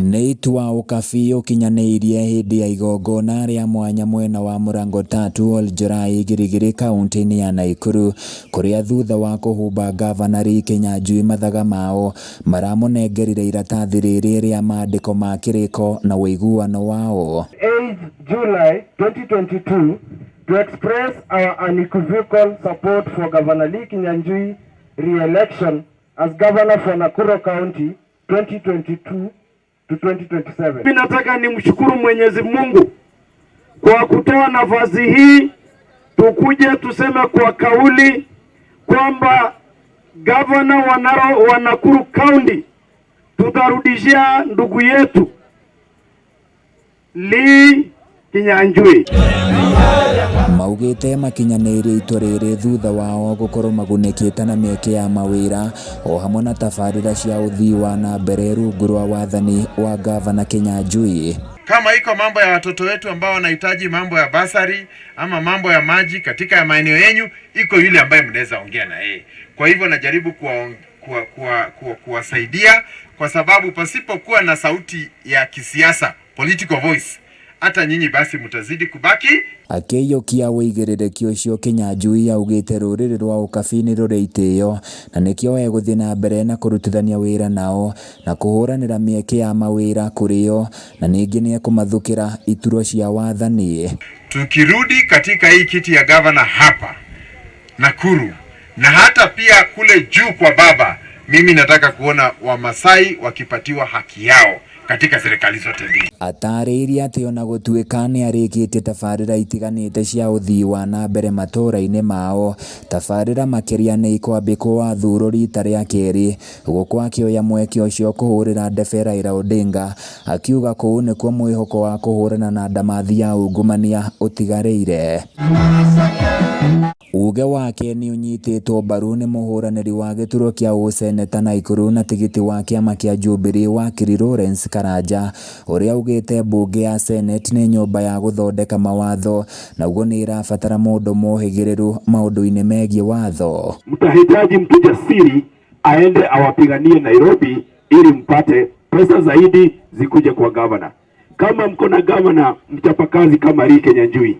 Nĩitua ukabi ukinyanĩirie hĩndĩ ya igongona rĩa mwanya mwena wa Mũrango Tatu Oljorai Girigiri kaunti-inĩ ya Nakuru, kuria thutha wa kuhumba gavana Lee Kinyanjui mathaga mao maramunengerire iratathi rĩrĩ rĩa maandĩko ma kĩrĩko na ũiguano wao. 8 July 2022 to express our unequivocal support for Governor Lee Kinyanjui re-election as governor for Nakuru County 2022 to 2027. Mimi nataka nimshukuru Mwenyezi Mungu kwa kutoa nafasi hii tukuje tuseme kwa kauli kwamba governor wa Nakuru County tutarudishia ndugu yetu Lee Kinyanjui. Maugite makinyanĩirie itua rĩrĩ thutha wao gukorwo magunĩkĩte na mĩeke ya mawĩra o hamwe na tabarĩra cia ũthii wa na mbere rungu rwa wathani wa gavana Kinyanjui. Kama iko mambo ya watoto wetu ambao wanahitaji mambo ya basari ama mambo ya maji katika maeneo yenu, iko yule ambaye mnaweza ongea na yeye. Kwa hivyo najaribu kuwasaidia, kwa sababu pasipokuwa na sauti ya kisiasa, political voice, hata nyinyi basi mtazidi kubaki. Akĩiyũkia wĩigĩrĩrĩki ũcio Kinyanjui augĩte rũrĩrĩ rwa ũkabi nĩ rũrĩ itĩo na nĩkĩo egũthiĩ na mbere na kũrutithania wĩra nao na kũhũranĩra mĩeke ya mawĩra kũrĩo na ningĩ nĩ ekũmathũkĩra iturwa cia wathani. Tukirudi katika hii kiti ya governor hapa Nakuru na hata pia kule juu kwa baba, mimi nataka kuona Wamasai wakipatiwa haki yao katika serikali zote mbili. Atarĩirie atĩ ona gũtuĩka nĩ arĩkĩtie tabarĩra itiganĩte cia ũthii wa na mbere matũũra-inĩ mao, tabarĩra makĩria nĩ ikwambĩkwo Wathuro rita rĩa kerĩ, gũkũ akĩoya mweke ũcio kũhũrĩra ndebe Raila Odinga, akiuga kũu nĩkuo mwĩhoko wa kũhũrana na ndamathi ya ungumania ũtigarĩire. Uge wake nĩ ũnyitĩtwo mbaru nĩ mũhũranĩri wa gĩturwa kĩa ũseneta Nakuru na tigiti wa kĩama kĩa Jubilee wakiri Lawrence Karanja, ũrĩa ugĩte mbunge ya Senate nĩ nyũmba ya gũthondeka mawatho na ũguo nĩ ĩrabatara mũndũ mũhĩgĩrĩru maũndũ-inĩ megiĩ watho. Mtahitaji mtu jasiri aende awapiganie Nairobi ili mpate pesa zaidi zikuje kwa governor. Kama mko na governor mchapakazi kama Lee Kinyanjui,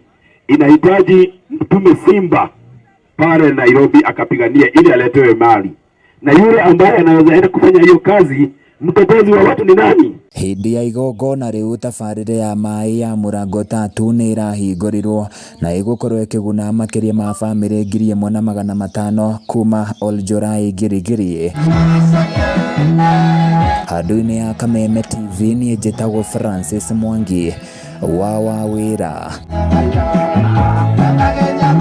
inahitaji mtume simba pale Nairobi akapigania ili aletewe mali. Na yule ambaye anaweza enda kufanya hiyo kazi, mtetezi wa watu ni nani? Hĩndĩ ya igongona rĩu tabarĩra ya maĩ ya Mũrango Tatu nĩ ĩrahingũrirwo na ĩgũkorwo ĩkĩguna makĩria ma bamĩrĩ 1,500 kuma Oljorai Girigiri. Handũ-inĩ ya Kameme TV niĩ njĩtagwo Francis Mwangi wa wĩra.